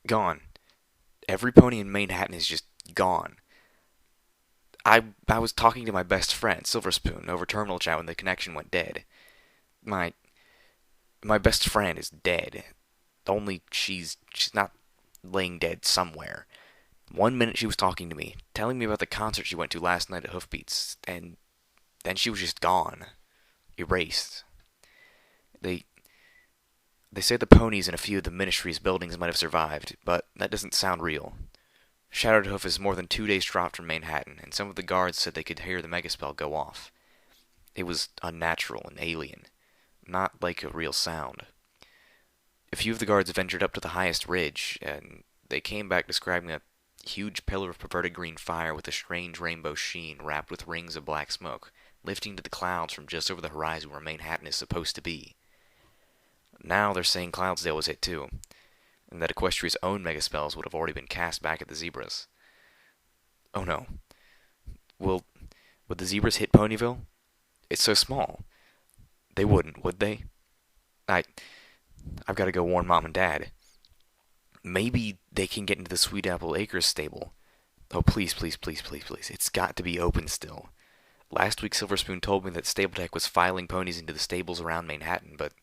Gone. Every pony in Manhattan is just gone. I was talking to my best friend, Silver Spoon, over terminal chat when the connection went dead. My my best friend is dead. Only she's not laying dead somewhere. 1 minute she was talking to me, telling me about the concert she went to last night at Hoofbeats, and then she was just gone. Erased. They they say the ponies in a few of the ministry's buildings might have survived, but that doesn't sound real. Shattered Hoof is more than 2 days drop from Manhattan, and some of the guards said they could hear the megaspell go off. It was unnatural and alien, not like a real sound. A few of the guards ventured up to the highest ridge, and they came back describing a huge pillar of perverted green fire with a strange rainbow sheen wrapped with rings of black smoke, lifting to the clouds from just over the horizon where Manhattan is supposed to be. Now they're saying Cloudsdale was hit too, and that Equestria's own megaspells would have already been cast back at the zebras. Oh no. Will would the zebras hit Ponyville? It's so small. They wouldn't, would they? I I've got to go warn Mom and Dad. Maybe they can get into the Sweet Apple Acres stable. Oh, please, please, please, please, please. It's got to be open still. Last week, Silver Spoon told me that Stapletech was filing ponies into the stables around Manhattan, but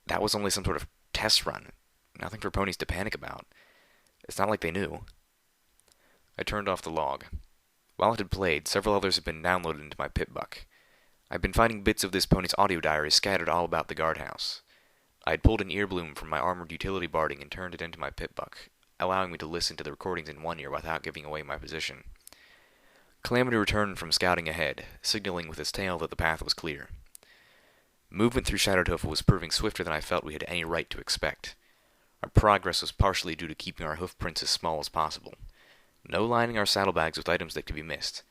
that was only some sort of test run. Nothing for ponies to panic about. It's not like they knew. I turned off the log. While it had played, several others had been downloaded into my Pip-Buck. I'd been finding bits of this pony's audio diary scattered all about the guardhouse. I had pulled an earbloom from my armored utility barding and turned it into my Pip-Buck, allowing me to listen to the recordings in one ear without giving away my position. Calamity returned from scouting ahead, signaling with his tail that the path was clear. Movement through Shattered Hoof was proving swifter than I felt we had any right to expect. Our progress was partially due to keeping our hoof prints as small as possible. No lining our saddlebags with items that could be missed.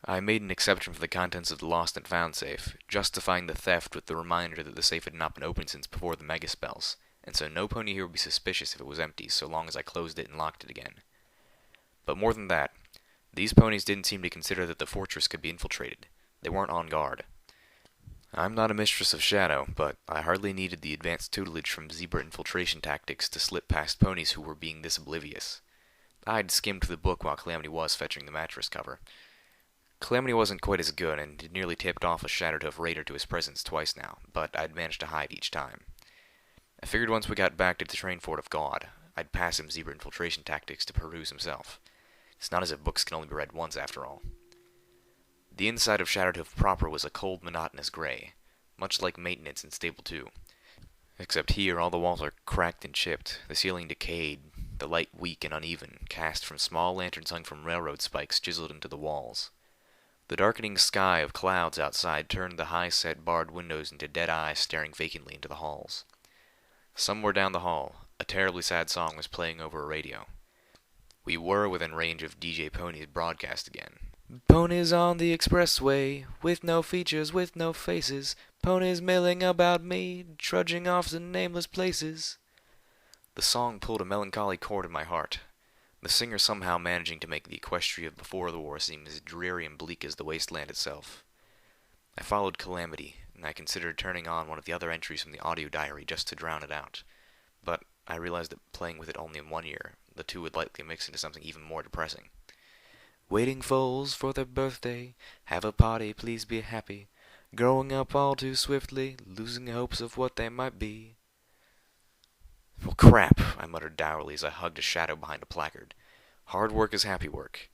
I made an exception for the contents of the lost and found safe, justifying the theft with the reminder that the safe had not been opened since before the megaspells, and so no pony here would be suspicious if it was empty so long as I closed it and locked it again. But more than that, these ponies didn't seem to consider that the fortress could be infiltrated. They weren't on guard. I'm not a mistress of shadow, but I hardly needed the advanced tutelage from zebra infiltration tactics to slip past ponies who were being this oblivious. I'd skimmed the book while Calamity was fetching the mattress cover. Calamity wasn't quite as good, and had nearly tipped off a Shattered Hoof raider to his presence twice now, but I'd managed to hide each time. I figured once we got back to the train fort of God, I'd pass him zebra infiltration tactics to peruse himself. It's not as if books can only be read once, after all. The inside of Shattered Hoof proper was a cold, monotonous gray, much like maintenance in Stable 2. Except here, all the walls are cracked and chipped, the ceiling decayed, the light weak and uneven, cast from small lanterns hung from railroad spikes chiseled into the walls. The darkening sky of clouds outside turned the high-set barred windows into dead eyes staring vacantly into the halls. Somewhere down the hall, a terribly sad song was playing over a radio. We were within range of DJ Pony's broadcast again. Ponies on the expressway, with no features, with no faces. Ponies milling about me, trudging off to nameless places. The song pulled a melancholy chord in my heart, the singer somehow managing to make the Equestria of before the war seem as dreary and bleak as the wasteland itself. I followed Calamity, and I considered turning on one of the other entries from the audio diary just to drown it out. But I realized that playing with it only in one ear, the two would likely mix into something even more depressing. Waiting foals for their birthday, have a party, please be happy. Growing up all too swiftly, losing hopes of what they might be. Well, crap, I muttered dourly as I hugged a shadow behind a placard. Hard work is happy work,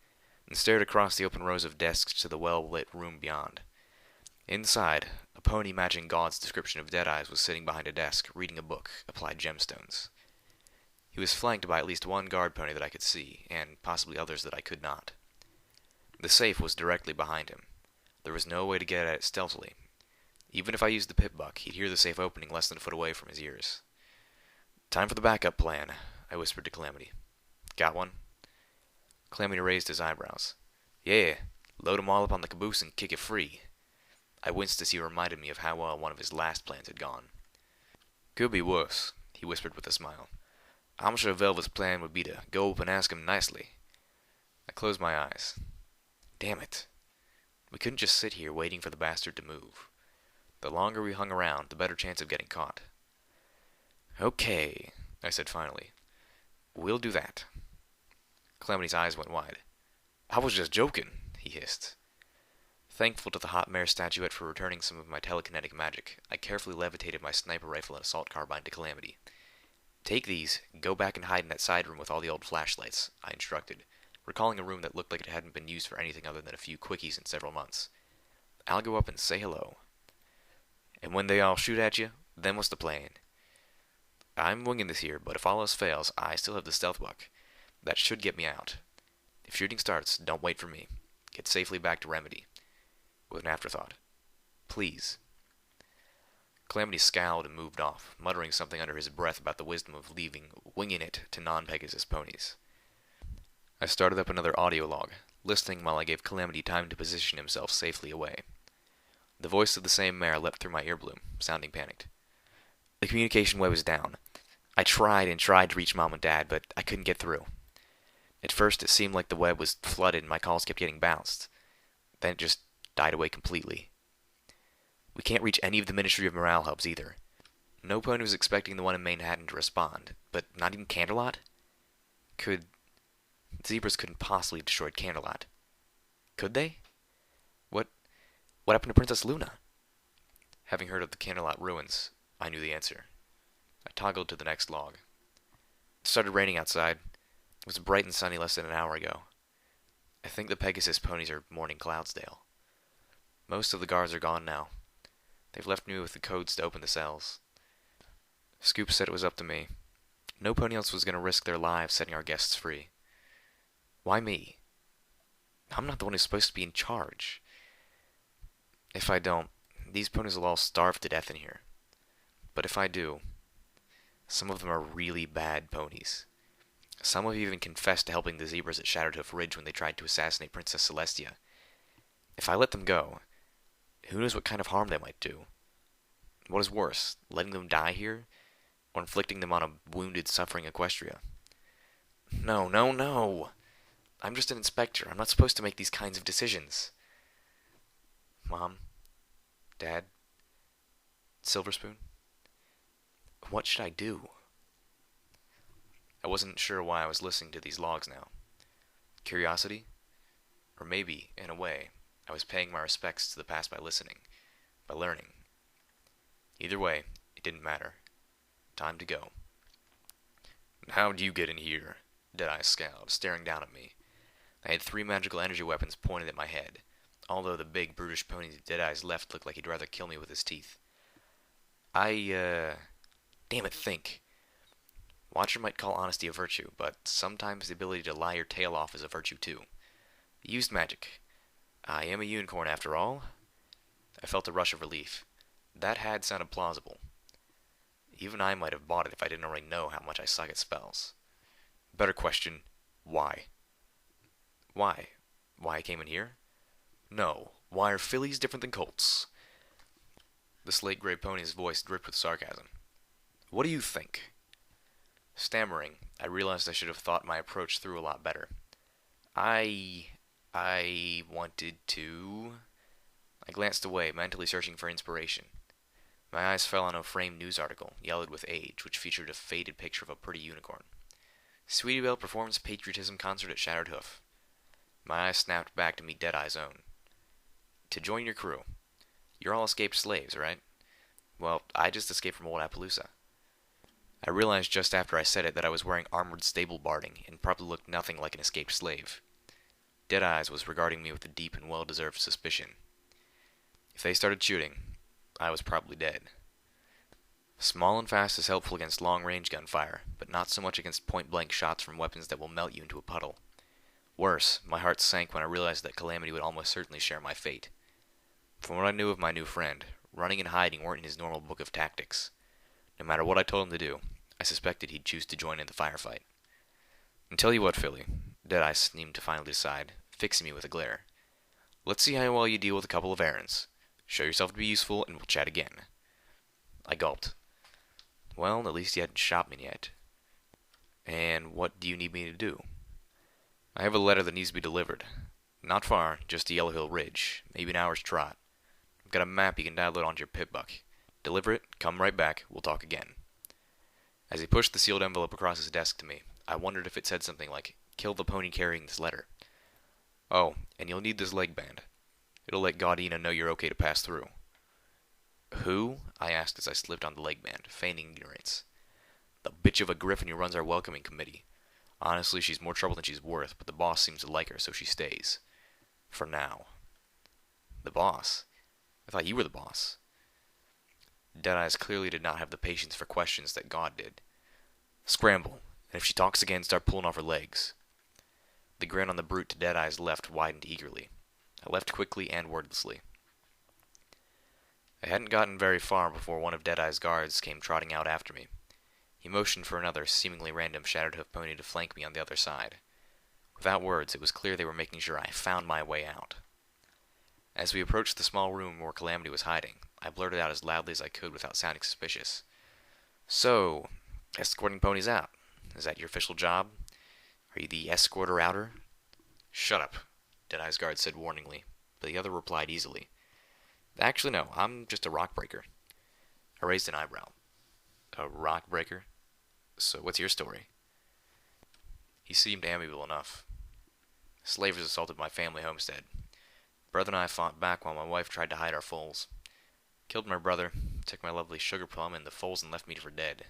and stared across the open rows of desks to the well-lit room beyond. Inside, a pony matching God's description of Deadeyes was sitting behind a desk, reading a book, Applied Gemstones. He was flanked by at least one guard pony that I could see, and possibly others that I could not. The safe was directly behind him. There was no way to get at it stealthily. Even if I used the Pip-Buck, he'd hear the safe opening less than a foot away from his ears. Time for the backup plan, I whispered to Calamity. Got one? Calamity raised his eyebrows. Yeah, load 'em all up on the caboose and kick it free. I winced as he reminded me of how well one of his last plans had gone. Could be worse, he whispered with a smile. I'm sure Velvet's plan would be to go up and ask him nicely. I closed my eyes. Damn it. We couldn't just sit here waiting for the bastard to move. The longer we hung around, the better chance of getting caught. Okay, I said finally. We'll do that. Calamity's eyes went wide. I was just joking, he hissed. Thankful to the hot mare statuette for returning some of my telekinetic magic, I carefully levitated my sniper rifle and assault carbine to Calamity. Take these, go back and hide in that side room with all the old flashlights, I instructed, recalling a room that looked like it hadn't been used for anything other than a few quickies in several months. I'll go up and say hello. And when they all shoot at you, then what's the plan? I'm winging this here, but if all else fails, I still have the stealth buck. That should get me out. If shooting starts, don't wait for me. Get safely back to Remedy. With an afterthought. Please. Calamity scowled and moved off, muttering something under his breath about the wisdom of winging it to non-Pegasus ponies. I started up another audio log, listening while I gave Calamity time to position himself safely away. The voice of the same mare leapt through my earbloom, sounding panicked. The communication web is down. I tried and tried to reach Mom and Dad, but I couldn't get through. At first it seemed like the web was flooded and my calls kept getting bounced. Then it just died away completely. We can't reach any of the Ministry of Morale hubs either. No pony was expecting the one in Manhattan to respond, but not even Canterlot? Zebras couldn't possibly have destroyed Canterlot. Could they? What happened to Princess Luna? Having heard of the Canterlot ruins, I knew the answer. I toggled to the next log. It started raining outside. It was bright and sunny less than an hour ago. I think the Pegasus ponies are mourning Cloudsdale. Most of the guards are gone now. They've left me with the codes to open the cells. Scoop said it was up to me. No pony else was going to risk their lives setting our guests free. Why me? I'm not the one who's supposed to be in charge. If I don't, these ponies will all starve to death in here. But if I do, some of them are really bad ponies. Some have even confessed to helping the zebras at Shattertooth Ridge when they tried to assassinate Princess Celestia. If I let them go, who knows what kind of harm they might do? What is worse, letting them die here, or inflicting them on a wounded, suffering Equestria? No, no, no! I'm just an inspector. I'm not supposed to make these kinds of decisions. Mom? Dad? Silverspoon? What should I do? I wasn't sure why I was listening to these logs now. Curiosity? Or maybe, in a way, I was paying my respects to the past by listening, by learning. Either way, it didn't matter. Time to go. How'd you get in here? Deadeye scowled, staring down at me. I had 3 magical energy weapons pointed at my head, although the big, brutish pony Deadeye's left looked like he'd rather kill me with his teeth. Damn it, think. Watcher might call honesty a virtue, but sometimes the ability to lie your tail off is a virtue too. Used magic. I am a unicorn after all. I felt a rush of relief. That had sounded plausible. Even I might have bought it if I didn't already know how much I suck at spells. Better question, why? Why? Why I came in here? No. Why are fillies different than colts? The slate-gray pony's voice dripped with sarcasm. What do you think? Stammering, I realized I should have thought my approach through a lot better. I wanted to... I glanced away, mentally searching for inspiration. My eyes fell on a framed news article, yellowed with age, which featured a faded picture of a pretty unicorn. Sweetie Belle performs patriotism concert at Shattered Hoof. My eyes snapped back to meet Deadeye's own. To join your crew. You're all escaped slaves, right? Well, I just escaped from old Appaloosa. I realized just after I said it that I was wearing armored stable barding and probably looked nothing like an escaped slave. Deadeyes was regarding me with a deep and well-deserved suspicion. If they started shooting, I was probably dead. Small and fast is helpful against long-range gunfire, but not so much against point-blank shots from weapons that will melt you into a puddle. Worse, my heart sank when I realized that Calamity would almost certainly share my fate. From what I knew of my new friend, running and hiding weren't in his normal book of tactics. No matter what I told him to do, I suspected he'd choose to join in the firefight. And tell you what, Philly, Deadeye seemed to finally decide, fixing me with a glare. Let's see how well you deal with a couple of errands. Show yourself to be useful, and we'll chat again. I gulped. Well, at least you hadn't shot me yet. And what do you need me to do? I have a letter that needs to be delivered. Not far, just to Yellow Hill Ridge, maybe an hour's trot. I've got a map you can download onto your Pip-Buck. Deliver it, come right back, we'll talk again. As he pushed the sealed envelope across his desk to me, I wondered if it said something like, "Kill the pony carrying this letter." "Oh, and you'll need this leg band. It'll let Gaudina know you're okay to pass through." "Who?" I asked as I slipped on the leg band, feigning ignorance. "The bitch of a griffin who runs our welcoming committee. Honestly, she's more trouble than she's worth, but the boss seems to like her, so she stays. For now." "The boss? I thought you were the boss." Deadeyes clearly did not have the patience for questions that God did. "Scramble, and if she talks again, start pulling off her legs." The grin on the brute to Deadeye's left widened eagerly. I left quickly and wordlessly. I hadn't gotten very far before one of Deadeye's guards came trotting out after me. He motioned for another seemingly random Shadowhoof pony to flank me on the other side. Without words, it was clear they were making sure I found my way out. As we approached the small room where Calamity was hiding, I blurted out as loudly as I could without sounding suspicious. "So, escorting ponies out. Is that your official job? Are you the escorter outer?" "Shut up," Deadeye's guard said warningly, but the other replied easily. "Actually, no, I'm just a rock breaker." I raised an eyebrow. "A rock breaker? So what's your story?" He seemed amiable enough. "Slavers assaulted my family homestead. Brother and I fought back while my wife tried to hide our foals. Killed my brother, took my lovely sugar plum and the foals and left me for dead."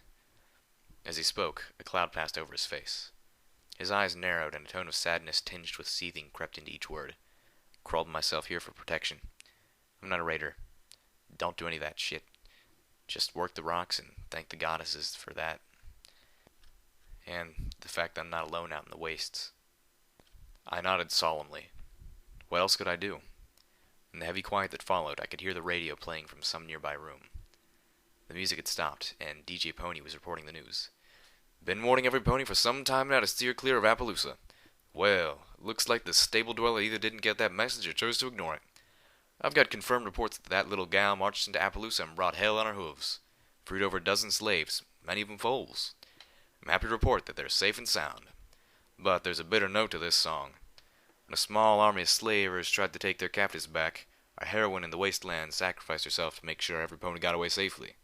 As he spoke, a cloud passed over his face. His eyes narrowed and a tone of sadness tinged with seething crept into each word. "Crawled myself here for protection. I'm not a raider. Don't do any of that shit. Just work the rocks and thank the goddesses for that. And the fact that I'm not alone out in the wastes." I nodded solemnly. What else could I do? In the heavy quiet that followed, I could hear the radio playing from some nearby room. The music had stopped, and DJ Pony was reporting the news. "Been warning every pony for some time now to steer clear of Appaloosa. Well, looks like the stable dweller either didn't get that message or chose to ignore it. I've got confirmed reports that that little gal marched into Appaloosa and brought hell on her hooves. Freed over a dozen slaves, many of them foals. I'm happy to report that they're safe and sound. But there's a bitter note to this song. When a small army of slavers tried to take their captives back, our heroine in the wasteland sacrificed herself to make sure every pony got away safely.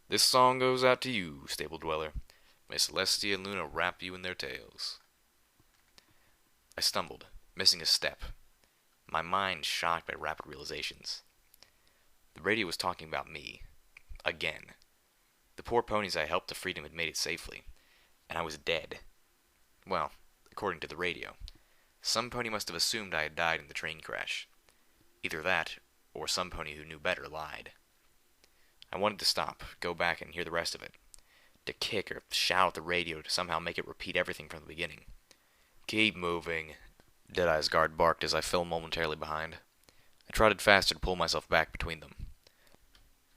This song goes out to you, stable dweller. May Celestia and Luna wrap you in their tails." I stumbled, missing a step, my mind shocked by rapid realizations. The radio was talking about me. Again. The poor ponies I helped to freedom had made it safely, and I was dead. Well, according to the radio. Some pony must have assumed I had died in the train crash. Either that, or some pony who knew better lied. I wanted to stop, go back and hear the rest of it. To kick or shout at the radio to somehow make it repeat everything from the beginning. "Keep moving," Deadeye's guard barked as I fell momentarily behind. I trotted faster to pull myself back between them.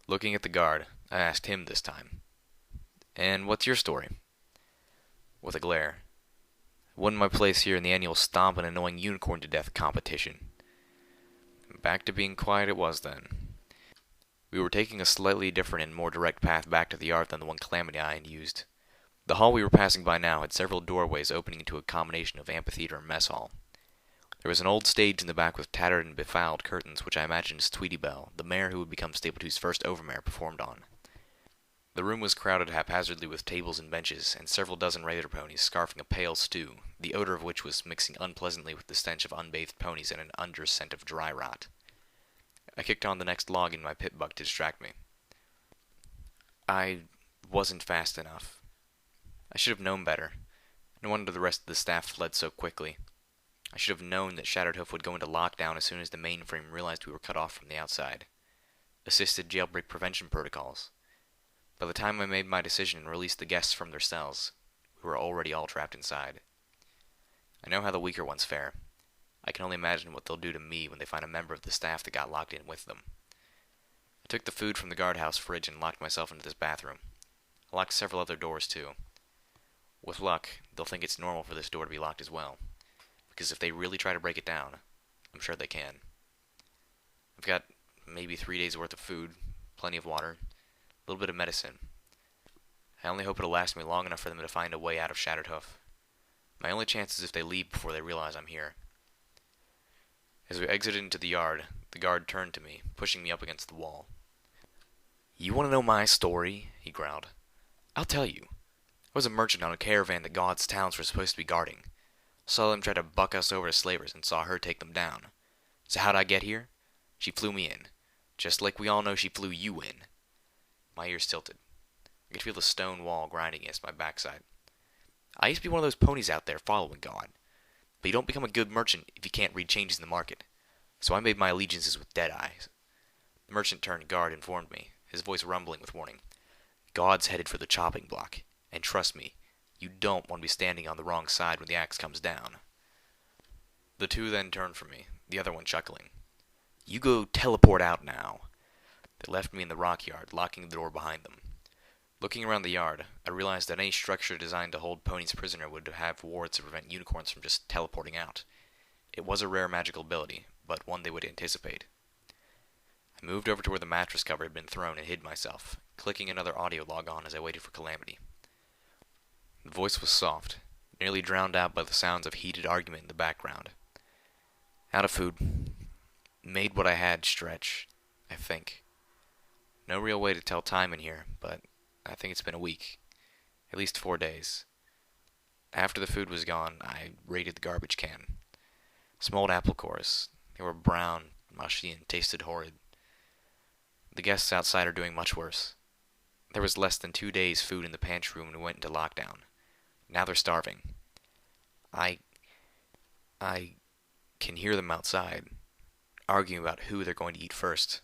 Looking at the guard, I asked him this time. "And what's your story?" With a glare. "Won my place here in the annual stomp and annoying unicorn to death competition." Back to being quiet it was then. We were taking a slightly different and more direct path back to the yard than the one Calamity I had used. The hall we were passing by now had several doorways opening into a combination of amphitheater and mess hall. There was an old stage in the back with tattered and befouled curtains, which I imagined Tweety Belle, the mare who would become Stable 2's first overmare, performed on. The room was crowded haphazardly with tables and benches, and several dozen raider ponies scarfing a pale stew, the odor of which was mixing unpleasantly with the stench of unbathed ponies and an under-scent of dry rot. I kicked on the next log in my pit buck to distract me. I wasn't fast enough. I should have known better. No wonder the rest of the staff fled so quickly. I should have known that Shattered Hoof would go into lockdown as soon as the mainframe realized we were cut off from the outside. Assisted jailbreak prevention protocols. By the time I made my decision and released the guests from their cells, we were already all trapped inside. I know how the weaker ones fare. I can only imagine what they'll do to me when they find a member of the staff that got locked in with them. I took the food from the guardhouse fridge and locked myself into this bathroom. I locked several other doors too. With luck, they'll think it's normal for this door to be locked as well. Because if they really try to break it down, I'm sure they can. I've got maybe 3 days worth of food, plenty of water, a little bit of medicine. I only hope it'll last me long enough for them to find a way out of Shattered Hoof. My only chance is if they leave before they realize I'm here. As we exited into the yard, the guard turned to me, pushing me up against the wall. "You want to know my story?" he growled. "I'll tell you. I was a merchant on a caravan that God's talents were supposed to be guarding. Saw them try to buck us over as slavers and saw her take them down. So how'd I get here? She flew me in. Just like we all know she flew you in. My ears tilted. I could feel the stone wall grinding against my backside. I used to be one of those ponies out there following God. But you don't become a good merchant if you can't read changes in the market. So I made my allegiances with Deadeye. The merchant turned guard informed me, his voice rumbling with warning. God's headed for the chopping block. And trust me, you don't want to be standing on the wrong side when the axe comes down. The two then turned from me, the other one chuckling. You go teleport out now. They left me in the rock yard, locking the door behind them. Looking around the yard, I realized that any structure designed to hold ponies prisoner would have wards to prevent unicorns from just teleporting out. It was a rare magical ability, but one they would anticipate. I moved over to where the mattress cover had been thrown and hid myself, clicking another audio log on as I waited for Calamity. The voice was soft, nearly drowned out by the sounds of heated argument in the background. Out of food. Made what I had stretch, I think. No real way to tell time in here, but I think it's been a week. At least 4 days. After the food was gone, I raided the garbage can. Smoked apple cores. They were brown, mushy, and tasted horrid. The guests outside are doing much worse. There was less than 2 days' food in the pantry room when we went into lockdown. Now they're starving. I can hear them outside, arguing about who they're going to eat first.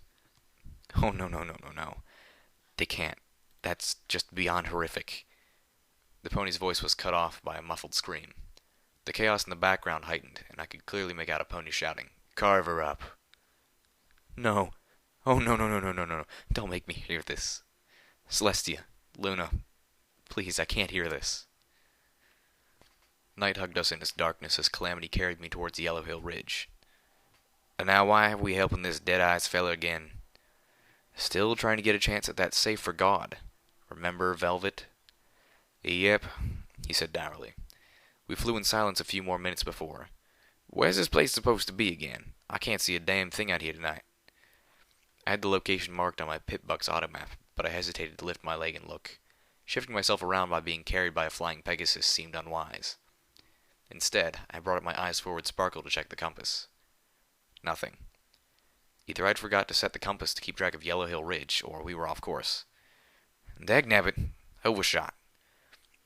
Oh, no. They can't. That's just beyond horrific. The pony's voice was cut off by a muffled scream. The chaos in the background heightened, and I could clearly make out a pony shouting, Carve her up. No. Oh, no. Don't make me hear this. Celestia, Luna, please, I can't hear this. Night hugged us in its darkness as Calamity carried me towards Yellow Hill Ridge. And now why have we helping this dead-eyes fella again? Still trying to get a chance at that safe for God. Remember Velvet? Yep, he said dourly. We flew in silence a few more minutes before. Where's this place supposed to be again? I can't see a damn thing out here tonight. I had the location marked on my Pip-Buck's auto map, but I hesitated to lift my leg and look. Shifting myself around by being carried by a flying Pegasus seemed unwise. Instead, I brought up my eyes forward sparkle to check the compass. Nothing. Either I'd forgot to set the compass to keep track of Yellow Hill Ridge, or we were off course. Dagnabbit, overshot.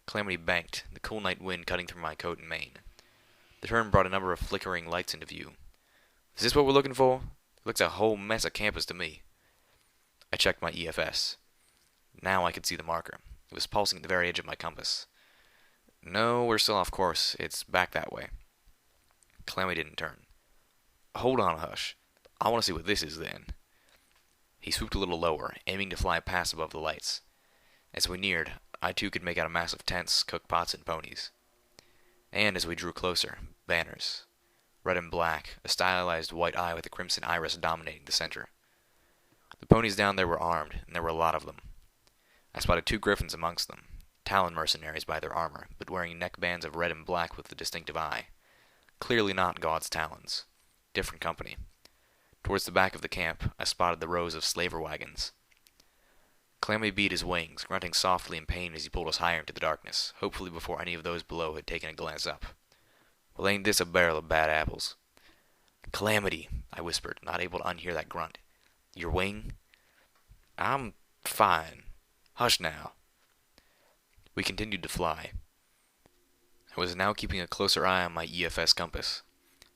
Calamity banked, the cool night wind cutting through my coat and mane. The turn brought a number of flickering lights into view. Is this what we're looking for? It looks a whole mess of campus to me. I checked my EFS. Now I could see the marker. It was pulsing at the very edge of my compass. No, we're still off course. It's back that way. Calamity didn't turn. Hold on, Hush. I want to see what this is then. He swooped a little lower, aiming to fly past above the lights. As we neared, I too could make out a mass of tents, cook pots, and ponies. And as we drew closer, banners. Red and black, a stylized white eye with a crimson iris dominating the center. The ponies down there were armed, and there were a lot of them. I spotted 2 griffins amongst them, Talon mercenaries by their armor, but wearing neckbands of red and black with the distinctive eye. Clearly not God's talons. Different company. Towards the back of the camp, I spotted the rows of slaver wagons. Calamity beat his wings, grunting softly in pain as he pulled us higher into the darkness, hopefully before any of those below had taken a glance up. Well, ain't this a barrel of bad apples? Calamity, I whispered, not able to unhear that grunt. Your wing? I'm fine. Hush now. We continued to fly. I was now keeping a closer eye on my EFS compass.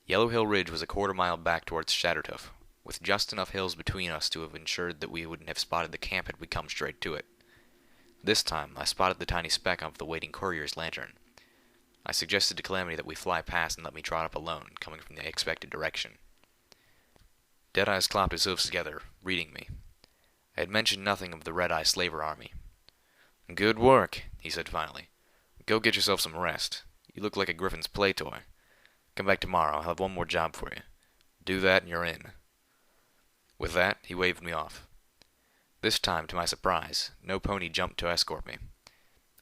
Yellow Hill Ridge was a quarter-mile back towards Shattertooth, with just enough hills between us to have ensured that we wouldn't have spotted the camp had we come straight to it. This time, I spotted the tiny speck of the waiting courier's lantern. I suggested to Calamity that we fly past and let me trot up alone, coming from the expected direction. Deadeyes clapped his hoofs together, reading me. I had mentioned nothing of the red-eye slaver army. Good work, he said finally. Go get yourself some rest. You look like a griffin's play toy. Come back tomorrow, I'll have one more job for you. Do that and you're in. With that, he waved me off. This time, to my surprise, no pony jumped to escort me.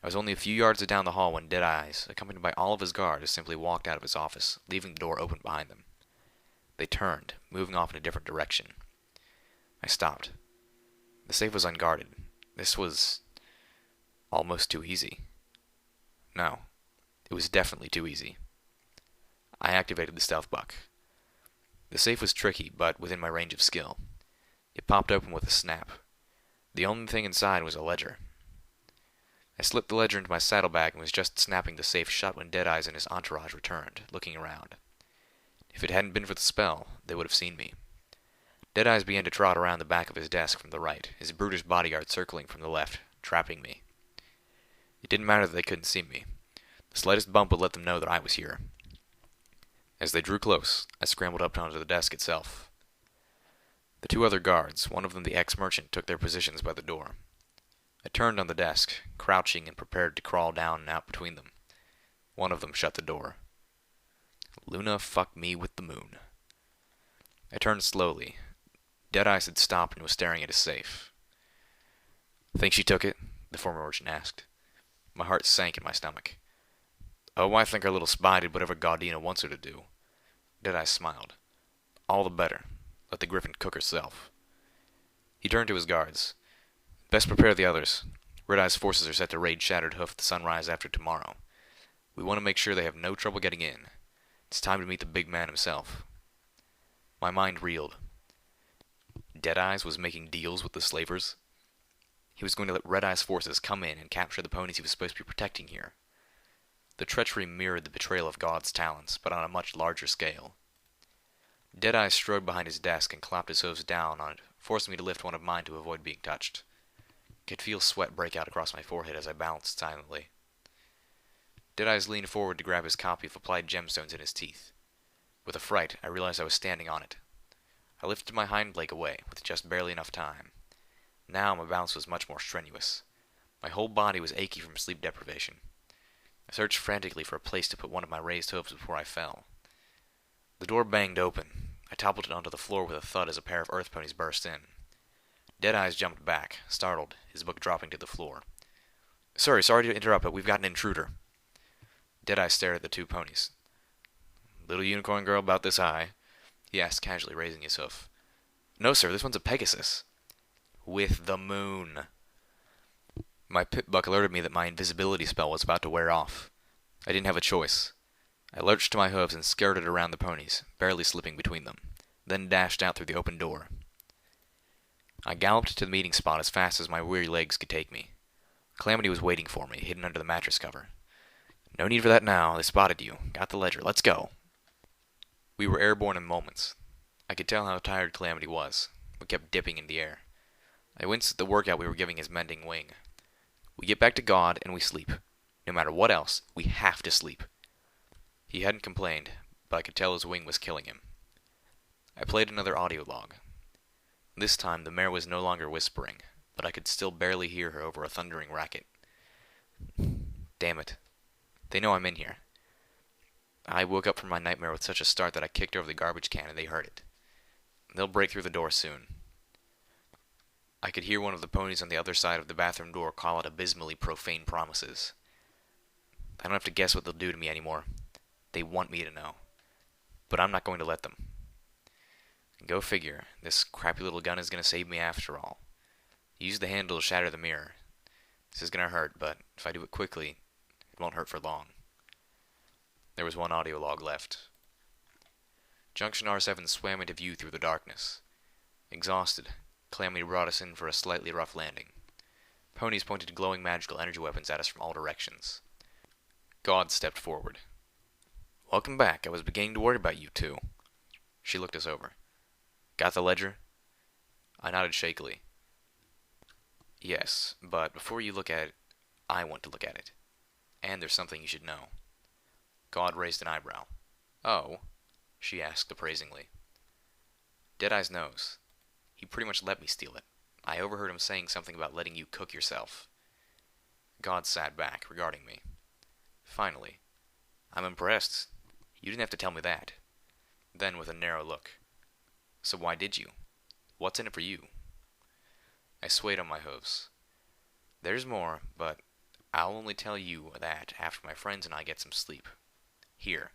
I was only a few yards down the hall when Deadeyes, accompanied by all of his guard, simply walked out of his office, leaving the door open behind them. They turned, moving off in a different direction. I stopped. The safe was unguarded. This was almost too easy. No, it was definitely too easy. I activated the stealth buck. The safe was tricky, but within my range of skill. It popped open with a snap. The only thing inside was a ledger. I slipped the ledger into my saddlebag and was just snapping the safe shut when Deadeyes and his entourage returned, looking around. If it hadn't been for the spell, they would have seen me. Deadeyes began to trot around the back of his desk from the right, his brutish bodyguard circling from the left, trapping me. It didn't matter that they couldn't see me. The slightest bump would let them know that I was here. As they drew close, I scrambled up onto the desk itself. The two other guards, one of them the ex-merchant, took their positions by the door. I turned on the desk, crouching and prepared to crawl down and out between them. One of them shut the door. Luna fucked me with the moon. I turned slowly. Deadeyes had stopped and was staring at his safe. "Think she took it?" the former merchant asked. My heart sank in my stomach. "Oh, I think our little spy did whatever Gaudina wants her to do." Deadeye smiled. "All the better. Let the griffin cook herself." He turned to his guards. "Best prepare the others. Red Eye's forces are set to raid Shattered Hoof at the sunrise after tomorrow. We want to make sure they have no trouble getting in. It's time to meet the big man himself." My mind reeled. Deadeyes was making deals with the slavers. He was going to let Red Eye's forces come in and capture the ponies he was supposed to be protecting here. The treachery mirrored the betrayal of God's talents, but on a much larger scale. Deadeye strode behind his desk and clapped his hooves down on it, forcing me to lift one of mine to avoid being touched. I could feel sweat break out across my forehead as I balanced silently. Deadeyes leaned forward to grab his copy of Applied Gemstones in his teeth. With a fright, I realized I was standing on it. I lifted my hind leg away, with just barely enough time. Now my balance was much more strenuous. My whole body was achy from sleep deprivation. I searched frantically for a place to put one of my raised hooves before I fell. The door banged open. I toppled it onto the floor with a thud as a pair of earth ponies burst in. Deadeyes jumped back, startled, his book dropping to the floor. Sorry to interrupt, but we've got an intruder." Deadeye stared at the two ponies. "Little unicorn girl about this high?" he asked casually, raising his hoof. "No, sir, this one's a Pegasus." "With the moon." My pip-buck alerted me that my invisibility spell was about to wear off. I didn't have a choice. I lurched to my hooves and skirted around the ponies, barely slipping between them, then dashed out through the open door. I galloped to the meeting spot as fast as my weary legs could take me. Calamity was waiting for me, hidden under the mattress cover. "No need for that now. They spotted you. Got the ledger. Let's go." We were airborne in moments. I could tell how tired Calamity was. We kept dipping in the air. I winced at the workout we were giving his mending wing. We get back to God and we sleep. No matter what else, we have to sleep. He hadn't complained, but I could tell his wing was killing him. I played another audio log. This time the mare was no longer whispering, but I could still barely hear her over a thundering racket. Damn it. They know I'm in here. I woke up from my nightmare with such a start that I kicked over the garbage can and they heard it. They'll break through the door soon. I could hear one of the ponies on the other side of the bathroom door call out abysmally profane promises. I don't have to guess what they'll do to me anymore. They want me to know. But I'm not going to let them. Go figure. This crappy little gun is going to save me after all. Use the handle to shatter the mirror. This is going to hurt, but if I do it quickly, it won't hurt for long. There was one audio log left. Junction R7 swam into view through the darkness. Exhausted, Calamity brought us in for a slightly rough landing. Ponies pointed glowing magical energy weapons at us from all directions. God stepped forward. "Welcome back. I was beginning to worry about you two." She looked us over. "Got the ledger?" I nodded shakily. "Yes, but before you look at it, I want to look at it. And there's something you should know." God raised an eyebrow. "Oh?" she asked appraisingly. Deadeye's knows. He pretty much let me steal it. I overheard him saying something about letting you cook yourself. God sat back, regarding me. Finally. "I'm impressed. You didn't have to tell me that." Then, with a narrow look. "So why did you? What's in it for you?" I swayed on my hooves. "There's more, but I'll only tell you that after my friends and I get some sleep. Here,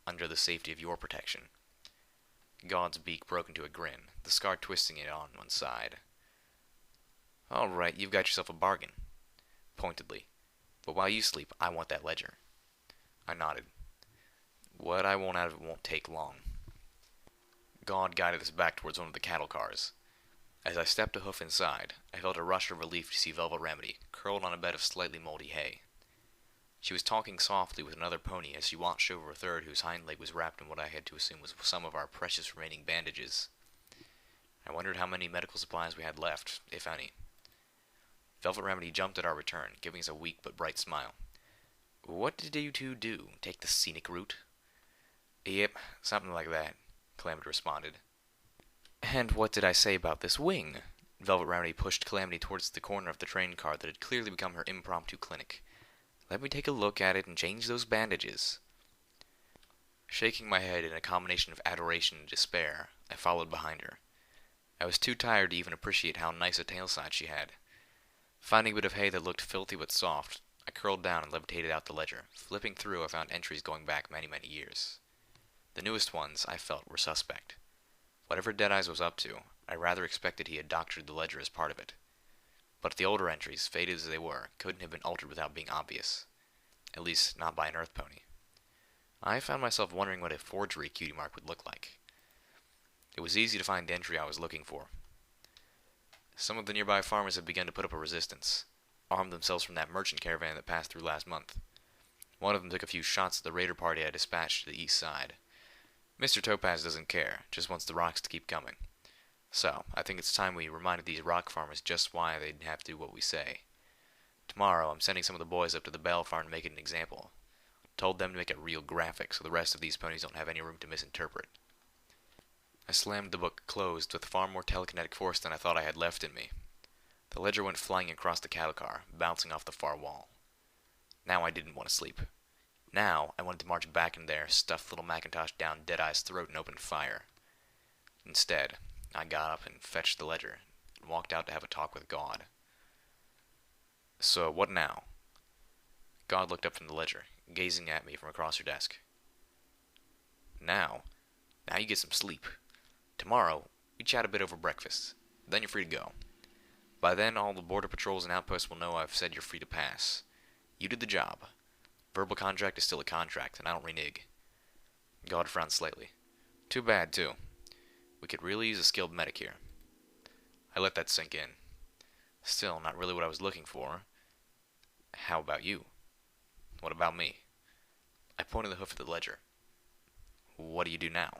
under the safety of your protection." God's beak broke into a grin, the scar twisting it on one side. "All right, you've got yourself a bargain." Pointedly. But while you sleep, I want that ledger. I nodded. What I want out of it won't take long. God guided us back towards one of the cattle cars. As I stepped a hoof inside, I felt a rush of relief to see Velvet Remedy curled on a bed of slightly moldy hay. She was talking softly with another pony as she watched over a third whose hind leg was wrapped in what I had to assume was some of our precious remaining bandages. I wondered how many medical supplies we had left, if any. Velvet Remedy jumped at our return, giving us a weak but bright smile. What did you two do? Take the scenic route? Yep, something like that, Calamity responded. And what did I say about this wing? Velvet Remedy pushed Calamity towards the corner of the train car that had clearly become her impromptu clinic. Let me take a look at it and change those bandages. Shaking my head in a combination of adoration and despair, I followed behind her. I was too tired to even appreciate how nice a tailside she had. Finding a bit of hay that looked filthy but soft, I curled down and levitated out the ledger. Flipping through, I found entries going back many, many years. The newest ones, I felt, were suspect. Whatever Deadeyes was up to, I rather expected he had doctored the ledger as part of it. But the older entries, faded as they were, couldn't have been altered without being obvious. At least, not by an Earth pony. I found myself wondering what a forgery cutie mark would look like. It was easy to find the entry I was looking for. Some of the nearby farmers had begun to put up a resistance, armed themselves from that merchant caravan that passed through last month. One of them took a few shots at the raider party I dispatched to the east side. Mr. Topaz doesn't care, just wants the rocks to keep coming. So, I think it's time we reminded these rock farmers just why they'd have to do what we say. Tomorrow, I'm sending some of the boys up to the Bell farm to make it an example. Told them to make it real graphic so the rest of these ponies don't have any room to misinterpret. I slammed the book closed with far more telekinetic force than I thought I had left in me. The ledger went flying across the cattle car, bouncing off the far wall. Now I didn't want to sleep. Now I wanted to march back in there, stuff little Macintosh down Deadeye's throat and open fire. Instead, I got up and fetched the ledger, and walked out to have a talk with God. So, what now? God looked up from the ledger, gazing at me from across her desk. Now you get some sleep. Tomorrow, we chat a bit over breakfast. Then you're free to go. By then, all the border patrols and outposts will know I've said you're free to pass. You did the job. Verbal contract is still a contract, and I don't renege. God frowned slightly. Too bad, too. We could really use a skilled medic here. I let that sink in. Still, not really what I was looking for. How about you? What about me? I pointed the hoof at the ledger. What do you do now?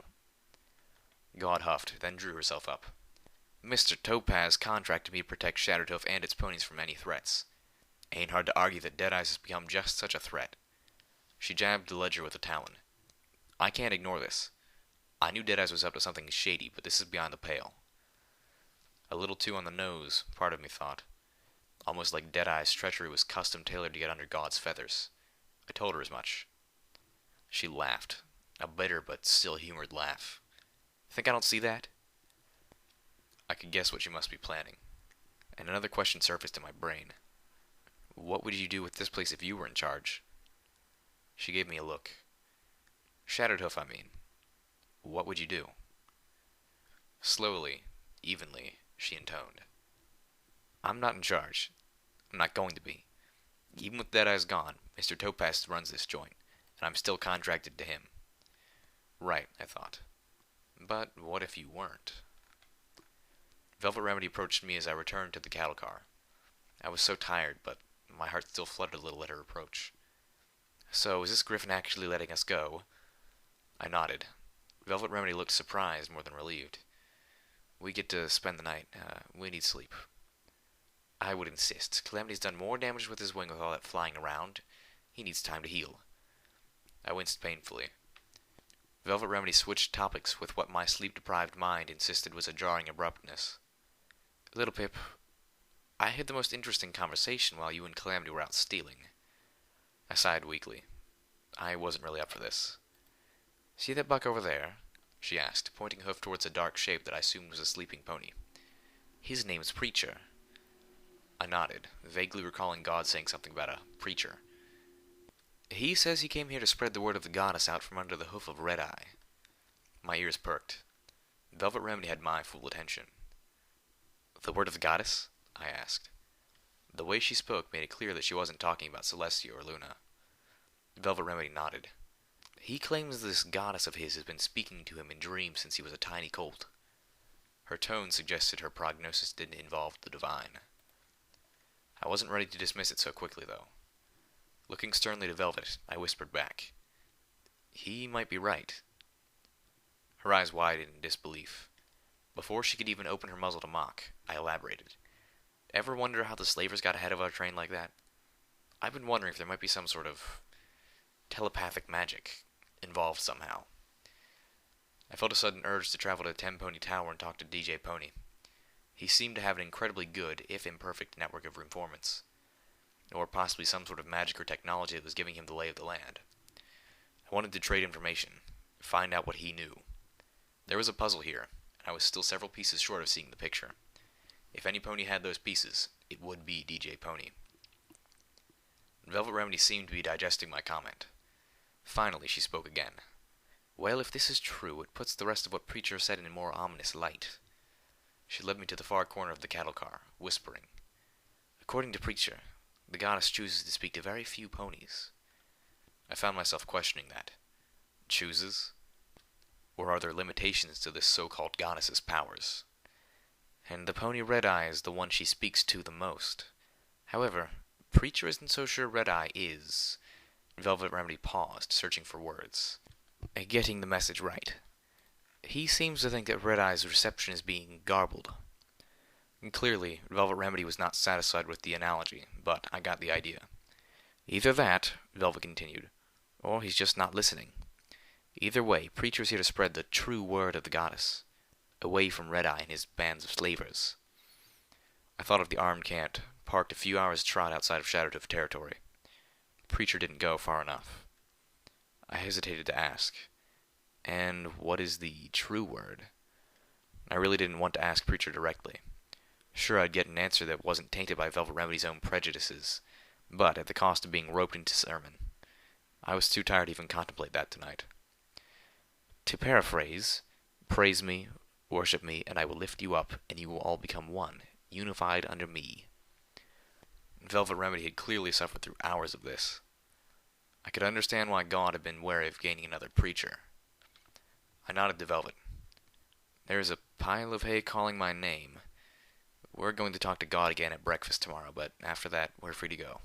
God huffed, then drew herself up. Mr. Topaz contracted me to protect Shattered Hoof and its ponies from any threats. Ain't hard to argue that Deadeyes has become just such a threat. She jabbed the ledger with a talon. I can't ignore this. I knew Deadeyes was up to something shady, but this is beyond the pale. A little too on the nose, part of me thought. Almost like Deadeye's treachery was custom-tailored to get under God's feathers. I told her as much. She laughed. A bitter but still humored laugh. Think I don't see that? I could guess what she must be planning. And another question surfaced in my brain. What would you do with this place if you were in charge? She gave me a look. Shattered Hoof, I mean. What would you do? Slowly, evenly, she intoned. I'm not in charge. I'm not going to be. Even with Deadeye's gone, Mr. Topaz runs this joint, and I'm still contracted to him. Right, I thought. But what if you weren't? Velvet Remedy approached me as I returned to the cattle car. I was so tired, but my heart still fluttered a little at her approach. So, is this Griffin actually letting us go? I nodded. Velvet Remedy looked surprised more than relieved. We get to spend the night. We need sleep. I would insist. Calamity's done more damage with his wing with all that flying around. He needs time to heal. I winced painfully. Velvet Remedy switched topics with what my sleep-deprived mind insisted was a jarring abruptness. Lil Pip, I had the most interesting conversation while you and Calamity were out stealing. I sighed weakly. I wasn't really up for this. See that buck over there? She asked, pointing a hoof towards a dark shape that I assumed was a sleeping pony. His name's Preacher. I nodded, vaguely recalling God saying something about a preacher. He says he came here to spread the word of the goddess out from under the hoof of Red Eye. My ears perked. Velvet Remedy had my full attention. The word of the goddess? I asked. The way she spoke made it clear that she wasn't talking about Celestia or Luna. Velvet Remedy nodded. He claims this goddess of his has been speaking to him in dreams since he was a tiny colt. Her tone suggested her prognosis didn't involve the divine. I wasn't ready to dismiss it so quickly, though. Looking sternly to Velvet, I whispered back, "He might be right." Her eyes widened in disbelief. Before she could even open her muzzle to mock, I elaborated. Ever wonder how the slavers got ahead of our train like that? I've been wondering if there might be some sort of telepathic magic involved somehow. I felt a sudden urge to travel to Ten Pony Tower and talk to DJ Pony. He seemed to have an incredibly good, if imperfect, network of informants. Or possibly some sort of magic or technology that was giving him the lay of the land. I wanted to trade information, find out what he knew. There was a puzzle here, and I was still several pieces short of seeing the picture. If any pony had those pieces, it would be DJ Pony. Velvet Remedy seemed to be digesting my comment. Finally, she spoke again. Well, if this is true, it puts the rest of what Preacher said in a more ominous light. She led me to the far corner of the cattle car, whispering. According to Preacher, the goddess chooses to speak to very few ponies. I found myself questioning that. Chooses? Or are there limitations to this so-called goddess's powers? And the pony Red Eye is the one she speaks to the most. However, Preacher isn't so sure Red Eye is. Velvet Remedy paused, searching for words. Getting the message right. He seems to think that Red Eye's reception is being garbled. And clearly, Velvet Remedy was not satisfied with the analogy, but I got the idea. Either that, Velvet continued, or he's just not listening. Either way, Preacher's here to spread the true word of the goddess, away from Red Eye and his bands of slavers. I thought of the armed camp, parked a few hours' trot outside of Shadowtooth territory. Preacher didn't go far enough. I hesitated to ask, and what is the true word? I really didn't want to ask Preacher directly. Sure, I'd get an answer that wasn't tainted by Velvet Remedy's own prejudices, but at the cost of being roped into sermon. I was too tired to even contemplate that tonight. To paraphrase, praise me, worship me, and I will lift you up, and you will all become one, unified under me. Velvet Remedy had clearly suffered through hours of this. I could understand why God had been wary of gaining another preacher. I nodded to Velvet. There is a pile of hay calling my name. We're going to talk to God again at breakfast tomorrow, but after that, we're free to go.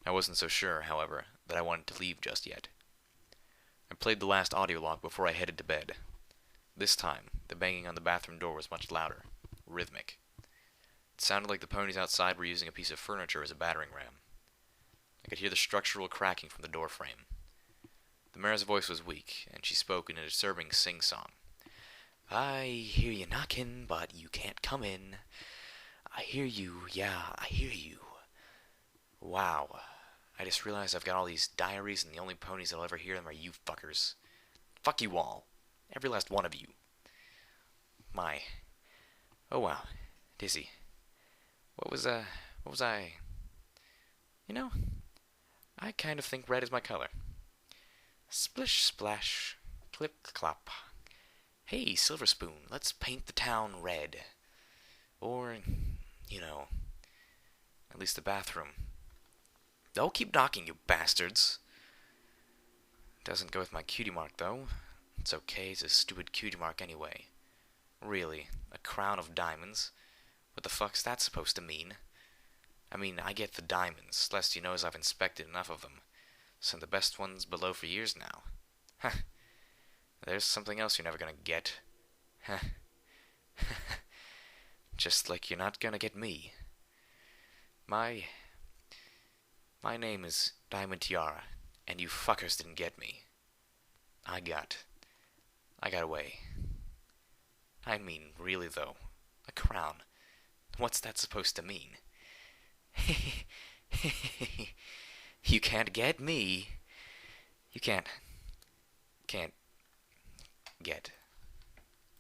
I wasn't so sure, however, that I wanted to leave just yet. I played the last audio log before I headed to bed. This time, the banging on the bathroom door was much louder, rhythmic. It sounded like the ponies outside were using a piece of furniture as a battering ram. I could hear the structural cracking from the door frame. The mare's voice was weak, and she spoke in a disturbing sing-song. I hear you knocking, but you can't come in. I hear you, yeah, I hear you. Wow, I just realized I've got all these diaries, and the only ponies that'll ever hear them are you fuckers. Fuck you all. Every last one of you. My. Oh wow, dizzy. What was I? You know, I kind of think red is my color. Splish splash, clip clop. Hey, Silver Spoon, let's paint the town red. Or, you know, at least the bathroom. Don't keep knocking, you bastards. Doesn't go with my cutie mark, though. It's okay, it's a stupid cutie mark anyway. Really, a crown of diamonds? What the fuck's that supposed to mean? I mean, I get the diamonds. Celestia knows I've inspected enough of them. Some of the best ones below for years now. Huh. There's something else you're never gonna get. Huh. Just like you're not gonna get me. My name is Diamond Tiara, and you fuckers didn't get me. I got away. I mean, really though, a crown. What's that supposed to mean? You can't get me. You can't get.